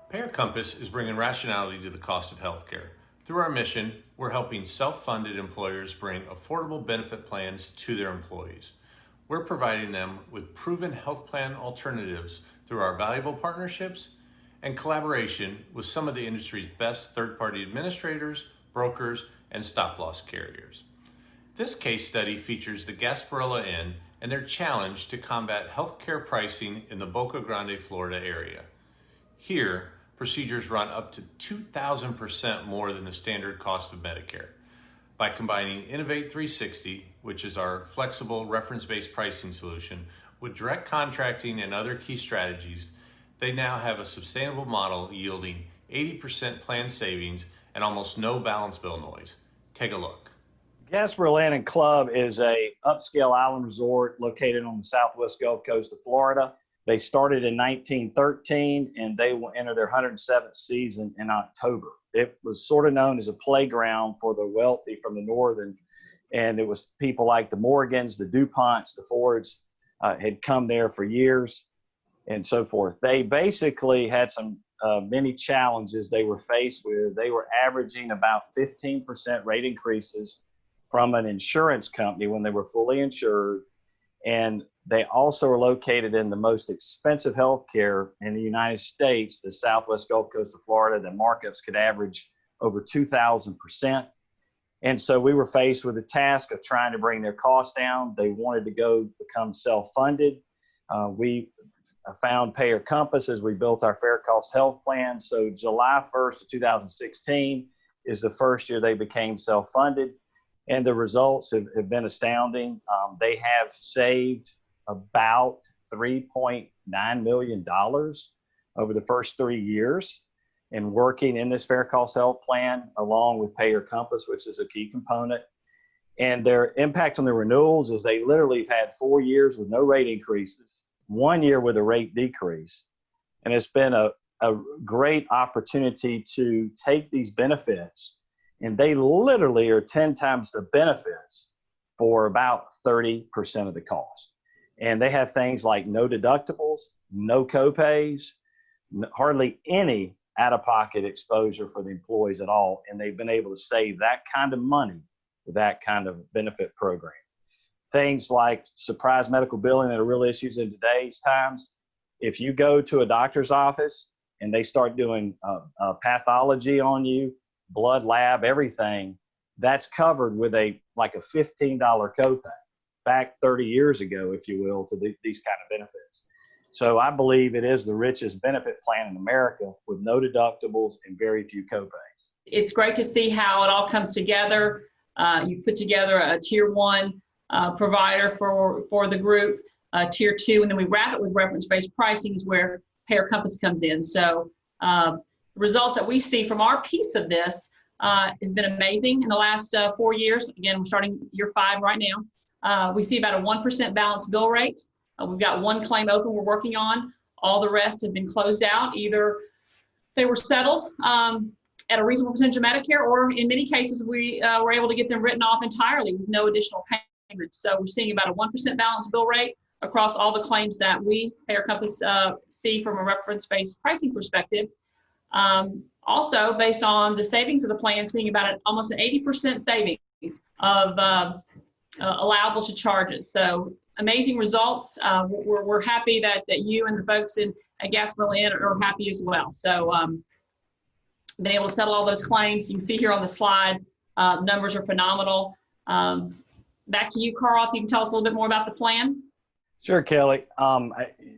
Payer Compass is bringing rationality to the cost of healthcare. Through our mission, we're helping self-funded employers bring affordable benefit plans to their employees. We're providing them with proven health plan alternatives through our valuable partnerships and collaboration with some of the industry's best third-party administrators, brokers, and stop-loss carriers. This case study features the Gasparilla Inn and their challenge to combat healthcare pricing in the Boca Grande, Florida area. Here, procedures run up to 2,000% more than the standard cost of Medicare. By combining Innovate 360, which is our flexible reference-based pricing solution, with direct contracting and other key strategies, they now have a sustainable model yielding 80% plan savings and almost no balance bill noise. Take a look. Gasparilla Inn and Club is a upscale island resort located on the southwest Gulf Coast of Florida. They started in 1913 and they will enter their 107th season in October. It was sort of known as a playground for the wealthy from the north, and it was people like the Morgans, the DuPonts, the Fords had come there for years and so forth. They basically had some many challenges they were faced with. They were averaging about 15% rate increases from an insurance company when they were fully insured. And they also are located in the most expensive healthcare in the United States, the southwest Gulf Coast of Florida. The markups could average over 2,000%. And so we were faced with the task of trying to bring their costs down. They wanted to go become self-funded. We found Payer Compass as we built our fair cost health plan. So July 1st of 2016 is the first year they became self-funded. And the results have been astounding. They have saved about $3.9 million over the first 3 years in working in this fair cost health plan, along with Payer Compass, which is a key component. And their impact on the renewals is they literally have had 4 years with no rate increases, 1 year with a rate decrease. And it's been a great opportunity to take these benefits, and they literally are 10 times the benefits for about 30% of the cost. And they have things like no deductibles, no copays, hardly any out-of-pocket exposure for the employees at all. And they've been able to save that kind of money with that kind of benefit program. Things like surprise medical billing that are real issues in today's times. If you go to a doctor's office and they start doing pathology on you, blood lab, everything, that's covered with like a $15 copay back 30 years ago, if you will, to these kind of benefits. So I believe it is the richest benefit plan in America with no deductibles and very few copays. It's great to see how it all comes together. You put together a tier one provider for the group, tier two, and then we wrap it with reference-based pricing is where Payer Compass comes in. So results that we see from our piece of this has been amazing in the last 4 years. Again, we're starting year 5 right now. We see about a 1% balance bill rate. We've got one claim open we're working on. All the rest have been closed out. Either they were settled at a reasonable percentage of Medicare, or in many cases, we were able to get them written off entirely with no additional payment. So we're seeing about a 1% balance bill rate across all the claims that we, Payer Compass, see from a reference-based pricing perspective. Also, based on the savings of the plan, seeing about almost an 80% savings of allowable to charges. So amazing results. We're happy that you and the folks at Gasparilla Inn are happy as well. So been able to settle all those claims. You can see here on the slide, the numbers are phenomenal. Back to you, Carl, if you can tell us a little bit more about the plan. Sure, Kelly.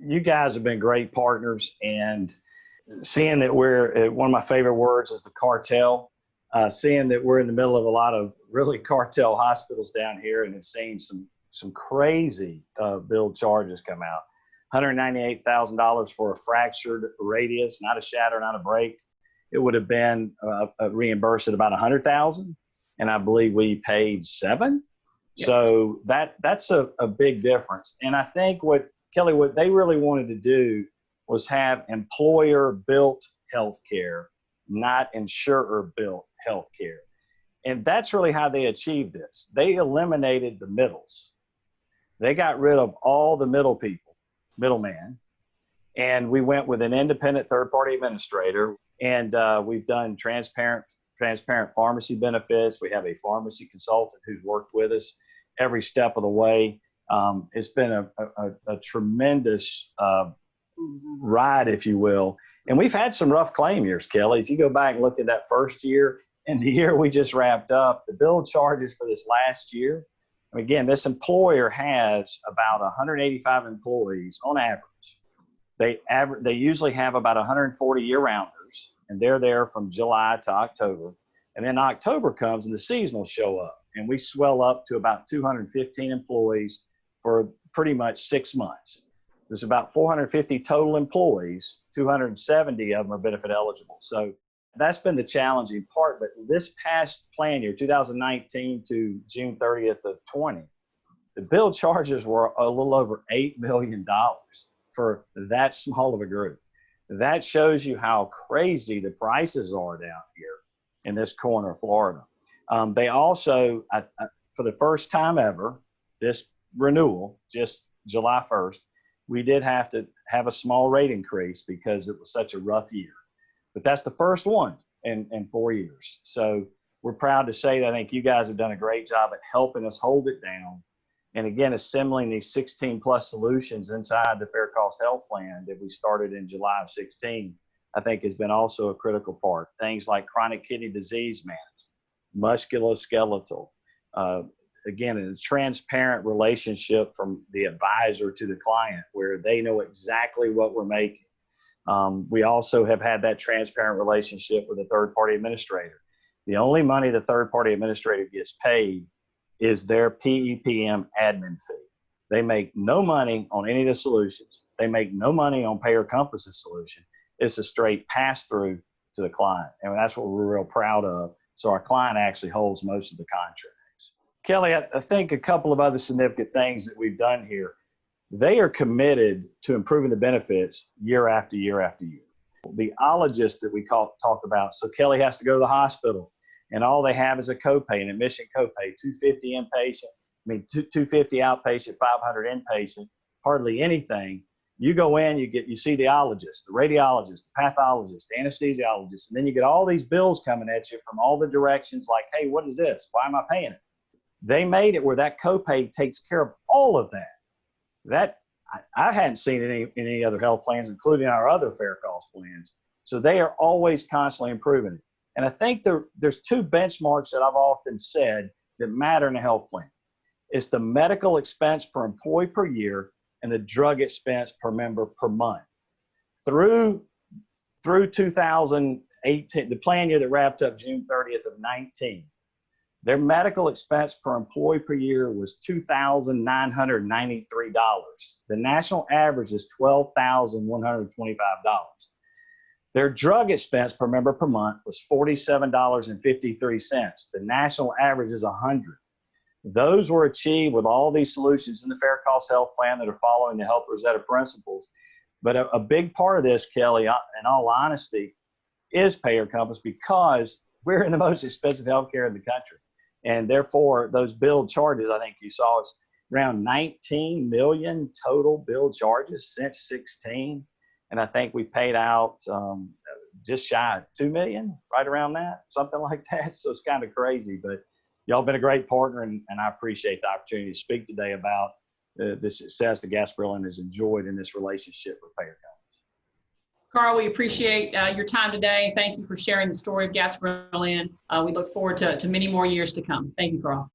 You guys have been great partners, and seeing that we're, one of my favorite words is the cartel, seeing that we're in the middle of a lot of really cartel hospitals down here, and have seen some crazy bill charges come out. $198,000 for a fractured radius, not a shatter, not a break. It would have been reimbursed at about $100,000, and I believe we paid $7,000. Yep. So that's a big difference. And I think Kelly, what they really wanted to do was have employer-built healthcare, not insurer-built healthcare. And that's really how they achieved this. They eliminated the middles. They got rid of all the middleman, And we went with an independent third-party administrator, and we've done transparent pharmacy benefits. We have a pharmacy consultant who's worked with us every step of the way. It's been a tremendous ride, if you will. And we've had some rough claim years, Kelly. If you go back and look at that first year and the year we just wrapped up, the bill charges for this last year, and again, this employer has about 185 employees on average. They usually have about 140 year-rounders, and they're there from July to October. And then October comes and the seasonals show up, and we swell up to about 215 employees for pretty much 6 months. There's about 450 total employees, 270 of them are benefit eligible. So that's been the challenging part. But this past plan year, 2019 to June 30th of 20, the bill charges were a little over $8 million for that small of a group. That shows you how crazy the prices are down here in this corner of Florida. They also, for the first time ever, this renewal, just July 1st, we did have to have a small rate increase because it was such a rough year. But that's the first one in 4 years. So we're proud to say that I think you guys have done a great job at helping us hold it down. And again, assembling these 16 plus solutions inside the Fair Cost Health Plan that we started in July of 16, I think has been also a critical part. Things like chronic kidney disease management, musculoskeletal, again, a transparent relationship from the advisor to the client where they know exactly what we're making. We also have had that transparent relationship with a third-party administrator. The only money the third-party administrator gets paid is their PEPM admin fee. They make no money on any of the solutions. They make no money on Payer Compass's solution. It's a straight pass-through to the client, and that's what we're real proud of. So our client actually holds most of the contracts. Kelly, I think a couple of other significant things that we've done here, they are committed to improving the benefits year after year after year. The ologist that we talked about, so Kelly has to go to the hospital, and all they have is a copay, an admission copay, $250 inpatient, $250 outpatient, $500 inpatient, hardly anything. You go in, you see the ologist, the radiologist, the pathologist, the anesthesiologist, and then you get all these bills coming at you from all the directions like, hey, what is this? Why am I paying it? They made it where that copay takes care of all of that. I hadn't seen it in any other health plans, including our other fair cost plans. So they are always constantly improving it. And I think there's two benchmarks that I've often said that matter in a health plan. It's the medical expense per employee per year and the drug expense per member per month. Through 2018, the plan year that wrapped up June 30th of 19, their medical expense per employee per year was $2,993. The national average is $12,125. Their drug expense per member per month was $47.53. The national average is $100. Those were achieved with all these solutions in the Fair Cost Health Plan that are following the Health Rosetta principles. But a big part of this, Kelly, in all honesty, is Payer Compass because we're in the most expensive healthcare in the country. And therefore, those billed charges, I think you saw, it's around 19 million total billed charges since 16. And I think we paid out just shy of 2 million, right around that, something like that. So it's kind of crazy, but y'all been a great partner, and I appreciate the opportunity to speak today about the success that Gasparilla Inn has enjoyed in this relationship with Payer Compass. Carl, we appreciate your time today. Thank you for sharing the story of Gasparilla Inn. We look forward to many more years to come. Thank you, Carl.